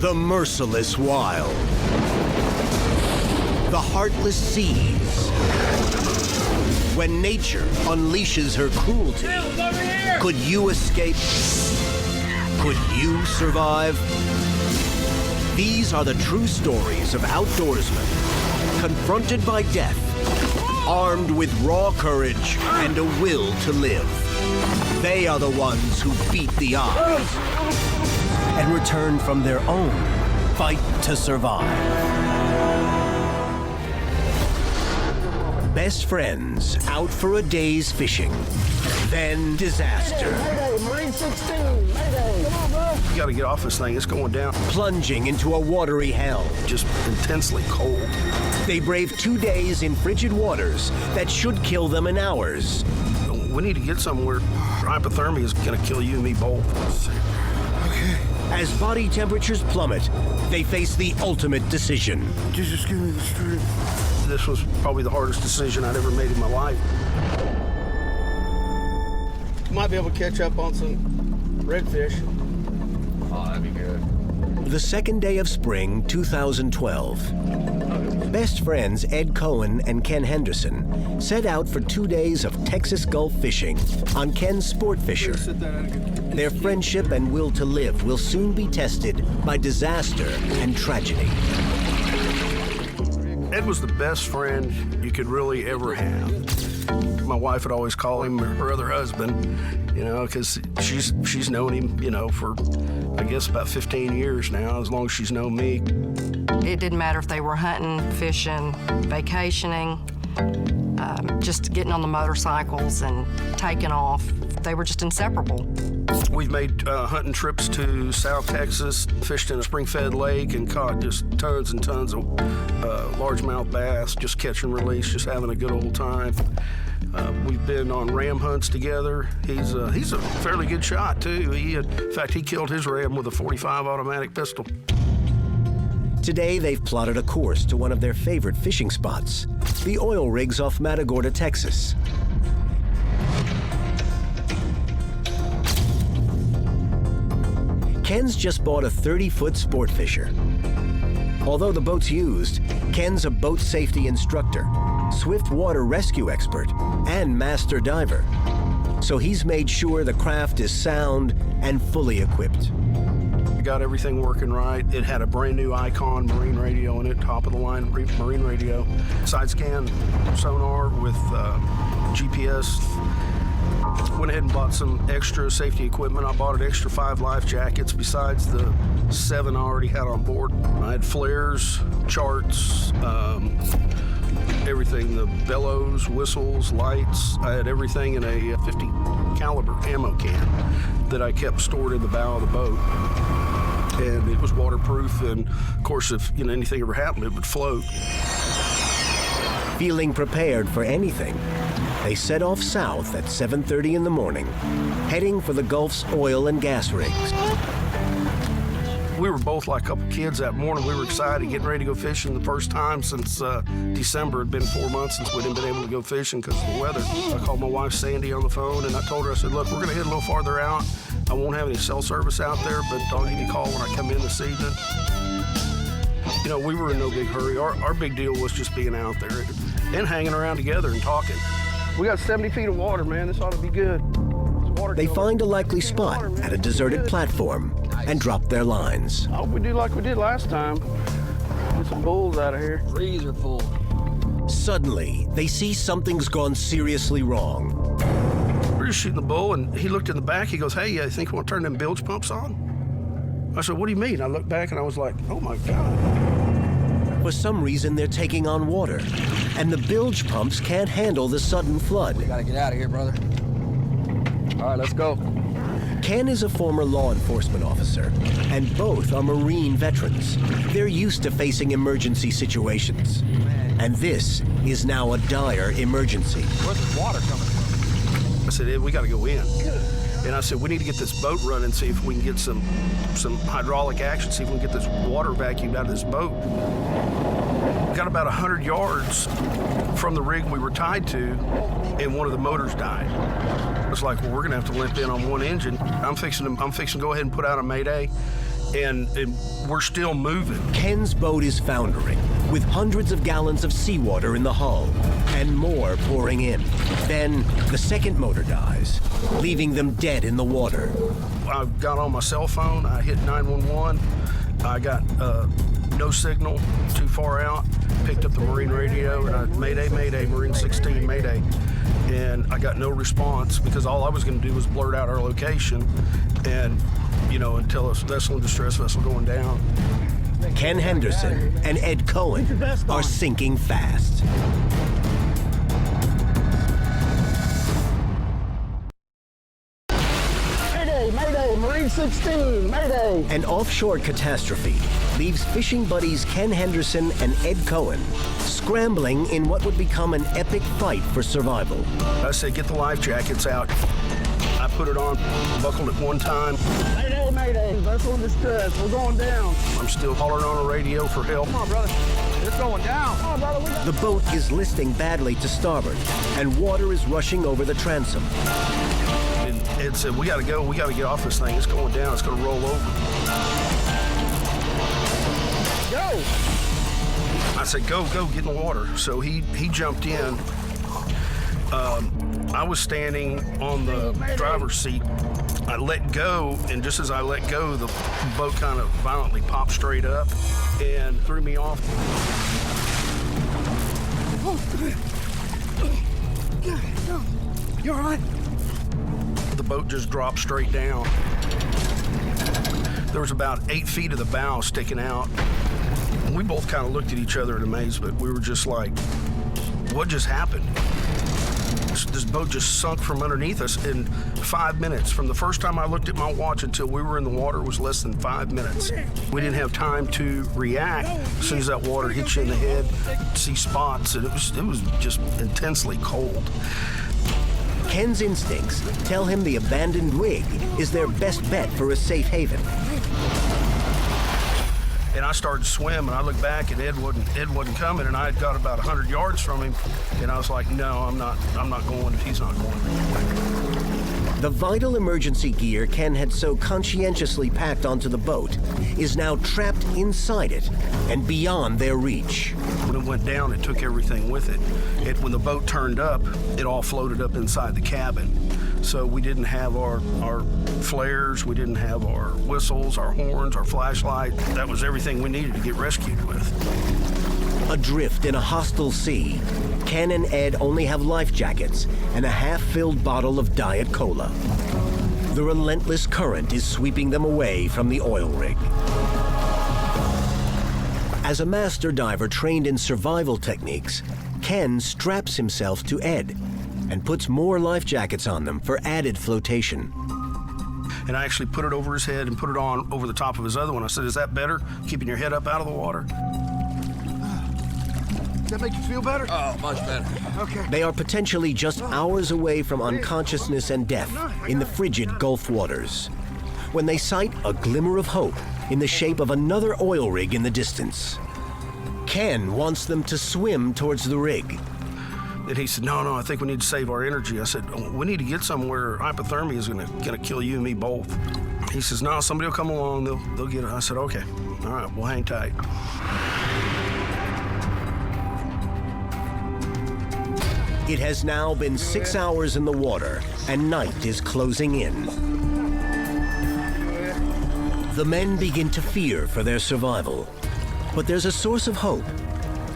The merciless wild. The heartless seas. When nature unleashes her cruelty, could you escape? Could you survive? These are the true stories of outdoorsmen confronted by death, armed with raw courage and a will to live. They are the ones who beat the odds and return from their own fight to survive. Best friends out for a day's fishing, then disaster. Marine 16, Mayday. Come on, bro. You gotta get off this thing, it's going down. Plunging into a watery hell. Just intensely cold. They brave 2 days in frigid waters that should kill them in hours. We need to get somewhere. Hypothermia is gonna kill you and me both. Okay. As body temperatures plummet, they face the ultimate decision. Jesus, give me the strength. This was probably the hardest decision I'd ever made in my life. Might be able to catch up on some redfish. Oh, that'd be good. The second day of spring, 2012. Best friends Ed Cohen and Ken Henderson set out for 2 days of Texas Gulf fishing on Ken's Sport Fisher. Their friendship and will to live will soon be tested by disaster and tragedy. Ed was the best friend you could really ever have. My wife would always call him her other husband, you know, because she's known him, you know, for, I guess, about 15 years now, as long as she's known me. It didn't matter if they were hunting, fishing, vacationing, just getting on the motorcycles and taking off. They were just inseparable. We've made hunting trips to South Texas, fished in a spring-fed lake, and caught just tons and tons of largemouth bass, just catch and release, just having a good old time. We've been on ram hunts together. He's a fairly good shot, too. In fact, he killed his ram with a .45 automatic pistol. Today, they've plotted a course to one of their favorite fishing spots, the oil rigs off Matagorda, Texas. Ken's just bought a 30-foot sport fisher. Although the boat's used, Ken's a boat safety instructor, swift water rescue expert, and master diver. So he's made sure the craft is sound and fully equipped. We got everything working right. It had a brand new Icon marine radio in it, top of the line marine radio, side scan sonar with GPS. Went ahead and bought some extra safety equipment. I bought an extra 5 life jackets besides the 7 I already had on board. I had flares, charts, everything, the bellows, whistles, lights. I had everything in a 50 caliber ammo can that I kept stored in the bow of the boat. And it was waterproof, and of course, if anything ever happened, it would float. Feeling prepared for anything, they set off south at 7:30 in the morning, heading for the Gulf's oil and gas rigs. We were both like a couple kids that morning. We were excited, getting ready to go fishing the first time since December. It had been 4 months since we hadn't been able to go fishing because of the weather. I called my wife Sandy on the phone, and I told her, I said, look, we're going to head a little farther out. I won't have any cell service out there, but I'll give you a call when I come in this evening. You know, we were in no big hurry. Our big deal was just being out there and hanging around together and talking. We got 70 feet of water, man. This ought to be good. They find a likely spot at a deserted platform and drop their lines. I hope we do like we did last time. Get some bulls out of here. Trees are full. Suddenly, they see something's gone seriously wrong. We're just shooting the bull, and he looked in the back. He goes, hey, I think you want to turn them bilge pumps on? I said, what do you mean? I looked back, and I was like, oh, my God. For some reason, they're taking on water, and the bilge pumps can't handle the sudden flood. We gotta get out of here, brother. All right, let's go. Ken is a former law enforcement officer, and both are Marine veterans. They're used to facing emergency situations. And this is now a dire emergency. Where's the water coming from? I said, Ed, we got to go in. And I said, we need to get this boat running, see if we can get some hydraulic action, see if we can get this water vacuumed out of this boat. We got about 100 yards from the rig we were tied to, and one of the motors died. It's like, well, we're gonna have to limp in on one engine. I'm fixing to go ahead and put out a mayday and we're still moving. Ken's boat is foundering, with hundreds of gallons of seawater in the hull, and more pouring in. Then, the second motor dies, leaving them dead in the water. I got on my cell phone, I hit 911, I got no signal, too far out, picked up the Marine radio, and I, Mayday, Mayday, Marine 16, Mayday. And I got no response because all I was going to do was blurt out our location and, you know, and tell us vessel in distress, vessel going down. Ken Henderson and Ed Cohen are sinking fast. Mayday, Mayday, Marine 16, Mayday. An offshore catastrophe leaves fishing buddies Ken Henderson and Ed Cohen scrambling in what would become an epic fight for survival. I said, get the life jackets out. I put it on, buckled it one time. Mayday, Mayday, vessel in distress. We're going down. I'm still hollering on a radio for help. Come on, brother. It's going down. Come on, brother. We got... The boat is listing badly to starboard, and water is rushing over the transom. And Ed said, we gotta go, we gotta get off this thing. It's going down, it's gonna roll over. Go! I said, go, get in the water. So he jumped in. I was standing on the driver's seat. I let go, and just as I let go, the boat kind of violently popped straight up and threw me off. You all right? The boat just dropped straight down. There was about 8 feet of the bow sticking out. We both kind of looked at each other in amazement. We were just like, what just happened? This boat just sunk from underneath us in 5 minutes. From the first time I looked at my watch until we were in the water was less than 5 minutes. We didn't have time to react. As soon as that water hit you in the head, see spots, and it was just intensely cold. Ken's instincts tell him the abandoned rig is their best bet for a safe haven. And I started to swim, and I looked back, and Ed wasn't coming, and I had got about 100 yards from him, and I was like, no, I'm not going if he's not going. The vital emergency gear Ken had so conscientiously packed onto the boat is now trapped inside it and beyond their reach. When it went down, it took everything with it. When the boat turned up, it all floated up inside the cabin. So we didn't have our flares, we didn't have our whistles, our horns, our flashlight. That was everything we needed to get rescued with. Adrift in a hostile sea, Ken and Ed only have life jackets and a half-filled bottle of Diet Cola. The relentless current is sweeping them away from the oil rig. As a master diver trained in survival techniques, Ken straps himself to Ed and puts more life jackets on them for added flotation. And I actually put it over his head and put it on over the top of his other one. I said, is that better, keeping your head up out of the water? Does that make you feel better? Oh, much better. Okay. They are potentially just hours away from unconsciousness and death in the frigid Gulf waters, when they sight a glimmer of hope in the shape of another oil rig in the distance. Ken wants them to swim towards the rig. And he said, no, I think we need to save our energy. I said, we need to get somewhere hypothermia is gonna kill you and me both. He says, no, somebody will come along, they'll get it. I said, okay, all right, we'll hang tight. It has now been 6 hours in the water, and night is closing in. The men begin to fear for their survival, but there's a source of hope.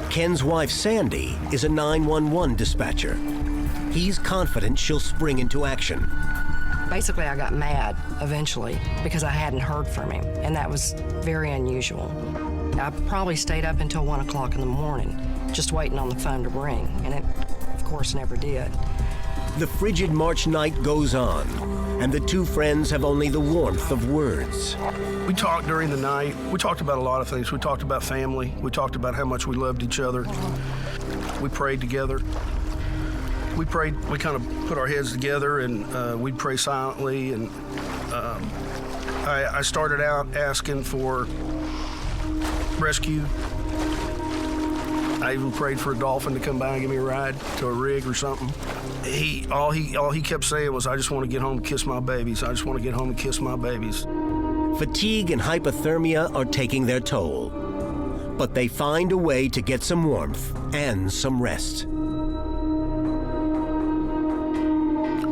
Ken's wife, Sandy, is a 911 dispatcher. He's confident she'll spring into action. Basically, I got mad eventually because I hadn't heard from him, and that was very unusual. I probably stayed up until 1 o'clock in the morning, just waiting on the phone to ring, and it, of course, never did. The frigid March night goes on, and the two friends have only the warmth of words. We talked during the night. We talked about a lot of things. We talked about family. We talked about how much we loved each other. We prayed together. We prayed, we kind of put our heads together, and we'd pray silently. And I started out asking for rescue. I even prayed for a dolphin to come by and give me a ride to a rig or something. All he kept saying was, I just want to get home and kiss my babies. I just want to get home and kiss my babies. Fatigue and hypothermia are taking their toll. But they find a way to get some warmth and some rest.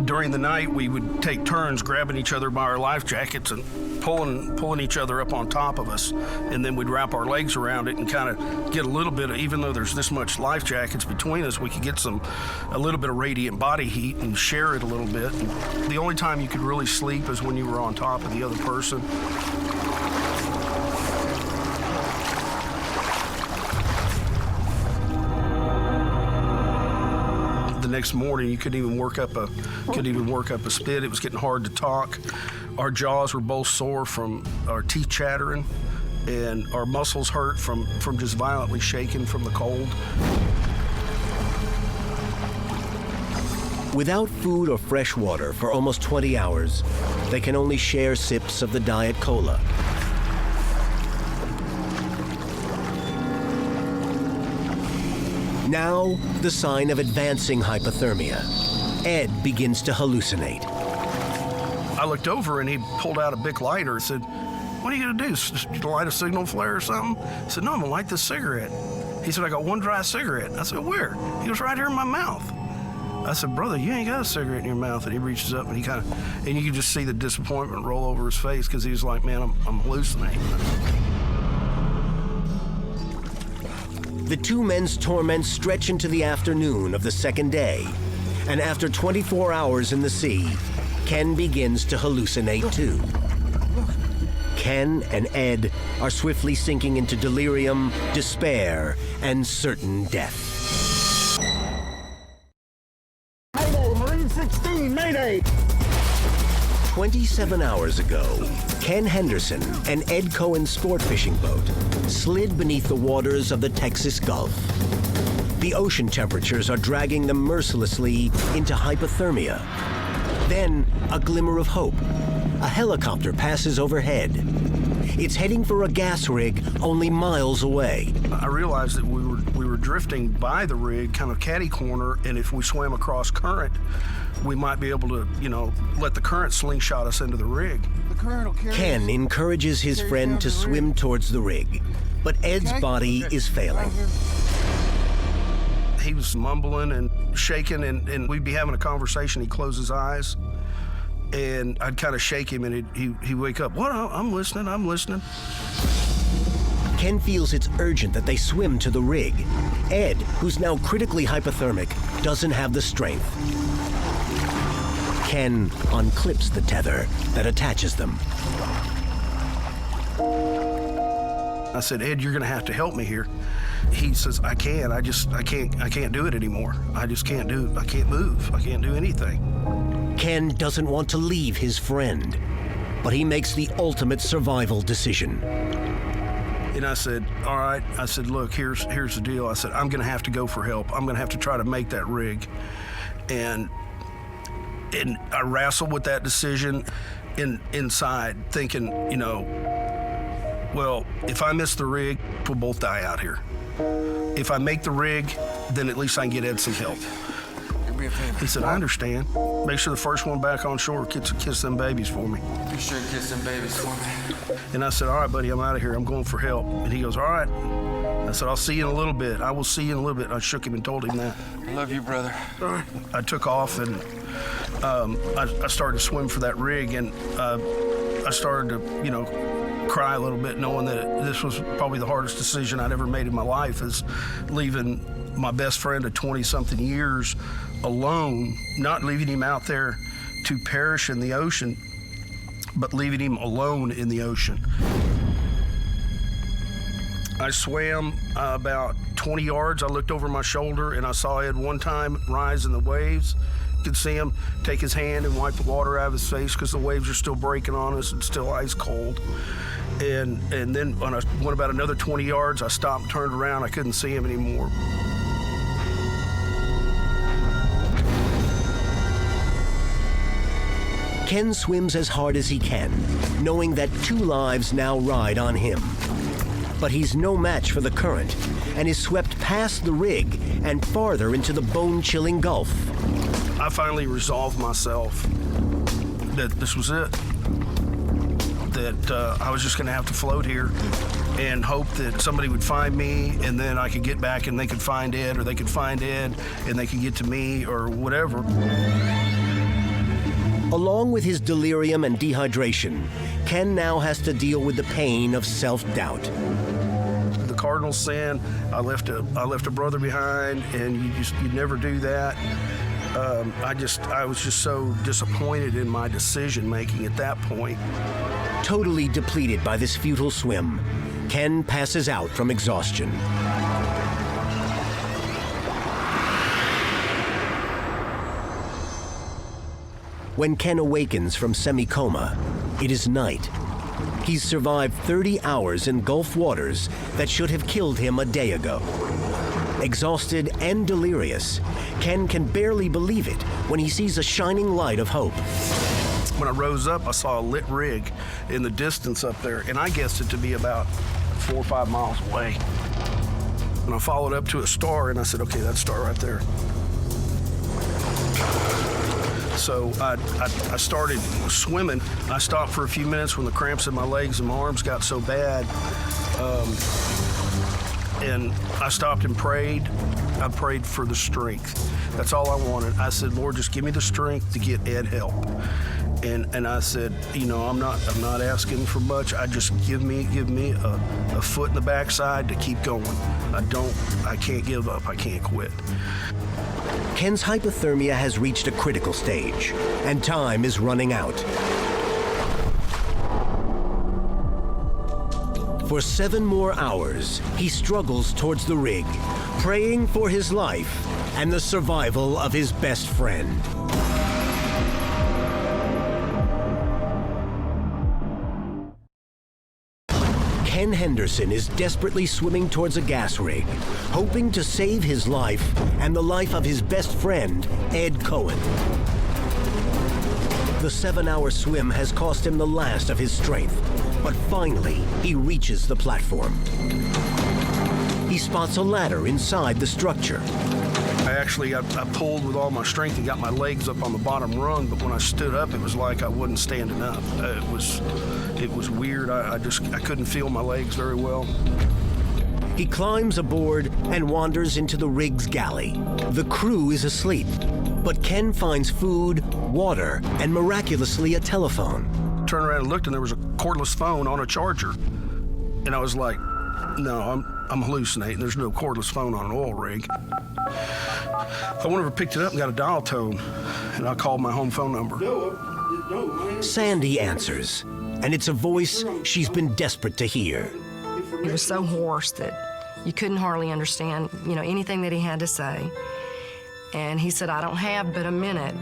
During the night, we would take turns grabbing each other by our life jackets and pulling each other up on top of us, and then we'd wrap our legs around it and kind of get a little bit of, even though there's this much life jackets between us, we could get a little bit of radiant body heat and share it a little bit. And the only time you could really sleep is when you were on top of the other person. The next morning, you couldn't even work up a spit. It was getting hard to talk. Our jaws were both sore from our teeth chattering, and our muscles hurt from just violently shaking from the cold. Without food or fresh water for almost 20 hours, they can only share sips of the Diet Cola. Now, the sign of advancing hypothermia. Ed begins to hallucinate. I looked over and he pulled out a big lighter and said, "What are you gonna do? Light a signal flare or something?" I said, "No, I'm gonna light this cigarette." He said, "I got one dry cigarette." I said, "Where?" He was right here in my mouth. I said, "Brother, you ain't got a cigarette in your mouth." And he reaches up and and you could just see the disappointment roll over his face because he was like, "Man, I'm hallucinating." The two men's torments stretch into the afternoon of the second day, and after 24 hours in the sea, Ken begins to hallucinate too. Ken and Ed are swiftly sinking into delirium, despair, and certain death. Mayday, Marine 16, Mayday! 27 hours ago, Ken Henderson and Ed Cohen's sport fishing boat slid beneath the waters of the Texas Gulf. The ocean temperatures are dragging them mercilessly into hypothermia. Then, a glimmer of hope. A helicopter passes overhead. It's heading for a gas rig only miles away. I realized that we were drifting by the rig, kind of catty corner, and if we swam across current, we might be able to, let the current slingshot us into the rig. Ken encourages his friend to swim towards the rig, but Ed's body is failing. He was mumbling and shaking, and we'd be having a conversation. He'd close his eyes, and I'd kind of shake him, and he'd wake up. "What? I'm listening. Ken feels it's urgent that they swim to the rig. Ed, who's now critically hypothermic, doesn't have the strength. Ken unclips the tether that attaches them. I said, "Ed, you're gonna have to help me here." He says, I can't do it anymore. I just can't do it. I can't move. I can't do anything." Ken doesn't want to leave his friend, but he makes the ultimate survival decision. And I said, "All right." I said, "Look, here's the deal." I said, "I'm gonna have to go for help. I'm gonna have to try to make that rig." And I wrestled with that decision inside, thinking, well, if I miss the rig, we'll both die out here. If I make the rig, then at least I can get Ed some help. He said, "I understand. Make sure the first one back on shore gets to kiss them babies for me." Be sure to kiss them babies for me. And I said, "All right, buddy, I'm out of here. I'm going for help." And he goes, "All right." I said, "I'll see you in a little bit. I will see you in a little bit." And I shook him and told him that. I love you, brother. All right. I took off and I started to swim for that rig, and I started to, cry a little bit, knowing that this was probably the hardest decision I'd ever made in my life, is leaving my best friend of 20-something years alone, not leaving him out there to perish in the ocean, but leaving him alone in the ocean. I swam about 20 yards. I looked over my shoulder and I saw Ed one time rise in the waves. You could see him take his hand and wipe the water out of his face because the waves are still breaking on us and still ice cold. And then when I went about another 20 yards, I stopped and turned around. I couldn't see him anymore. Ken swims as hard as he can, knowing that 2 lives now ride on him. But he's no match for the current and is swept past the rig and farther into the bone-chilling Gulf. I finally resolved myself that this was it. that I was just going to have to float here and hope that somebody would find me, and then I could get back and they could find Ed, or they could find Ed and they could get to me, or whatever. Along with his delirium and dehydration, Ken now has to deal with the pain of self-doubt. The cardinal sin, I left a brother behind, and you never do that. I was just so disappointed in my decision making at that point. Totally depleted by this futile swim, Ken passes out from exhaustion. When Ken awakens from semi-coma, it is night. He's survived 30 hours in Gulf waters that should have killed him a day ago. Exhausted and delirious, Ken can barely believe it when he sees a shining light of hope. When I rose up, I saw a lit rig in the distance up there, and I guessed it to be about 4 or 5 miles away. And I followed up to a star, and I said, okay, that star right there. So I started swimming. I stopped for a few minutes when the cramps in my legs and my arms got so bad. And I stopped and prayed. I prayed for the strength. That's all I wanted. I said, Lord, just give me the strength to get Ed help. And I said, you know, I'm not asking for much. I just give me a foot in the backside to keep going. I can't give up. I can't quit. Ken's hypothermia has reached a critical stage, and time is running out. For 7 more hours, he struggles towards the rig, praying for his life and the survival of his best friend. Ken Henderson is desperately swimming towards a gas rig, hoping to save his life and the life of his best friend, Ed Cohen. The 7-hour swim has cost him the last of his strength, but finally, he reaches the platform. He spots a ladder inside the structure. I pulled with all my strength and got my legs up on the bottom rung, but when I stood up, it was like I wasn't standing up. It was weird. I couldn't feel my legs very well. He climbs aboard and wanders into the rig's galley. The crew is asleep, but Ken finds food, water, and miraculously a telephone. Turned around and looked, and there was a cordless phone on a charger. And I was like, no, I'm hallucinating. There's no cordless phone on an oil rig. I went over, picked it up, and got a dial tone, and I called my home phone number. Sandy answers, and it's a voice she's been desperate to hear. He was so hoarse that you couldn't hardly understand, anything that he had to say. And he said, I don't have but a minute,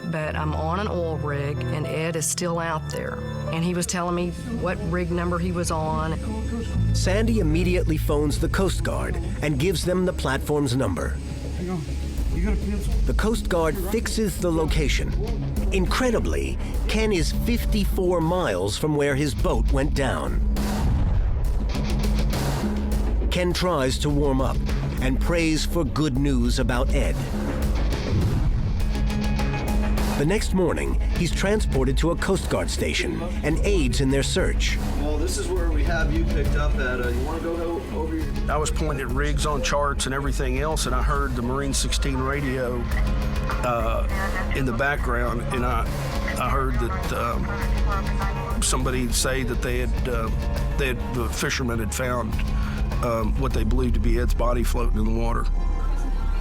but I'm on an oil rig, and Ed is still out there. And he was telling me what rig number he was on. Sandy immediately phones the Coast Guard and gives them the platform's number. The Coast Guard fixes the location. Incredibly, Ken is 54 miles from where his boat went down. Ken tries to warm up and prays for good news about Ed. The next morning, he's transported to a Coast Guard station and aids in their search. Well, this is where we have you picked up at. You want to go over here? I was pointing at rigs on charts and everything else, and I heard the Marine 16 radio in the background, and I heard that somebody say that the fishermen had found what they believed to be Ed's body floating in the water.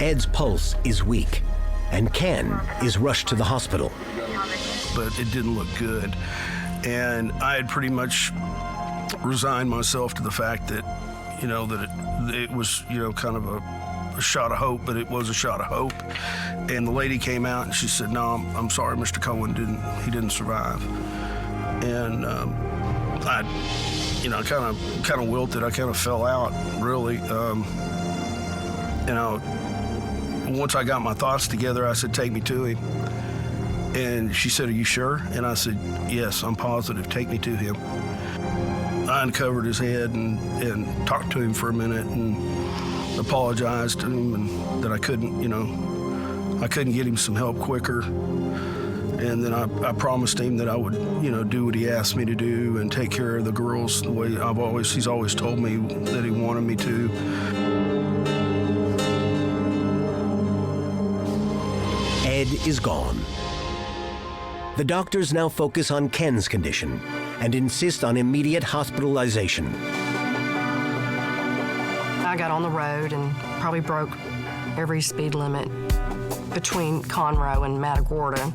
Ed's pulse is weak, and Ken is rushed to the hospital. But it didn't look good. And I had pretty much resigned myself to the fact that, that it was, kind of a shot of hope, but it was a shot of hope. And the lady came out and she said, no, I'm sorry, Mr. Cohen didn't survive. And I kind of wilted. I kind of fell out, really. Once I got my thoughts together, I said, take me to him. And she said, are you sure? And I said, yes, I'm positive. Take me to him. I uncovered his head and talked to him for a minute and apologized to him and that I couldn't get him some help quicker. And then I promised him that I would, do what he asked me to do and take care of the girls the way he's always told me that he wanted me to. Ed is gone. The doctors now focus on Ken's condition and insist on immediate hospitalization. I got on the road and probably broke every speed limit between Conroe and Matagorda.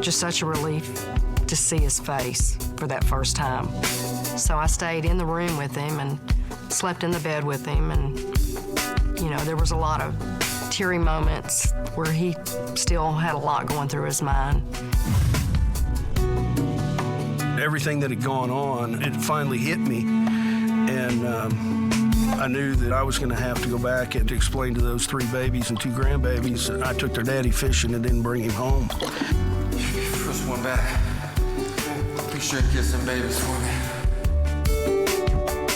Just such a relief to see his face for that first time. So I stayed in the room with him and slept in the bed with him, and there was a lot of teary moments where he still had a lot going through his mind. Everything that had gone on, it finally hit me, and I knew that I was going to have to go back and to explain to those 3 babies and 2 grandbabies that I took their daddy fishing and didn't bring him home. First one back. Be sure to kiss some babies for me.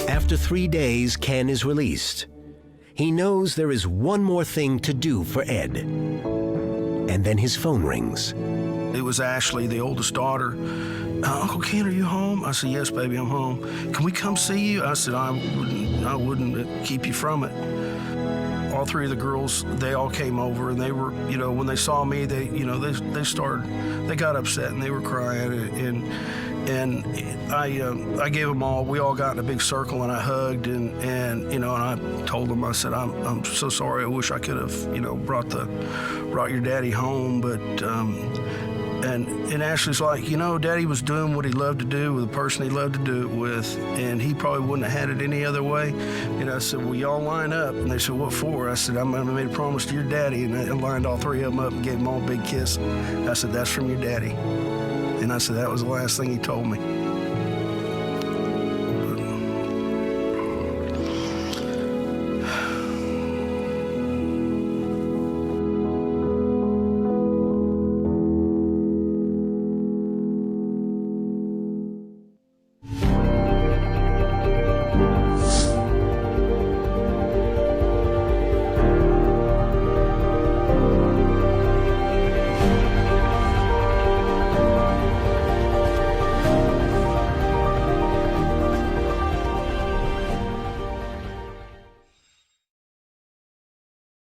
After 3 days, Ken is released. He knows there is one more thing to do for Ed. And then his phone rings. It was Ashley, the oldest daughter. Uncle Ken, are you home? I said, yes, baby, I'm home. Can we come see you? I said, I wouldn't keep you from it. All 3 of the girls, they all came over, and they were, when they saw me, they got upset and they were crying, and I gave them all. We all got in a big circle, and I hugged, and I told them, I said, I'm so sorry. I wish I could have, brought your daddy home, but. And Ashley's like, Daddy was doing what he loved to do with the person he loved to do it with, and he probably wouldn't have had it any other way. And I said, well, y'all line up. And they said, what for? I said, I made a promise to your daddy. And I lined all 3 of them up and gave them all a big kiss. I said, that's from your daddy. And I said, that was the last thing he told me.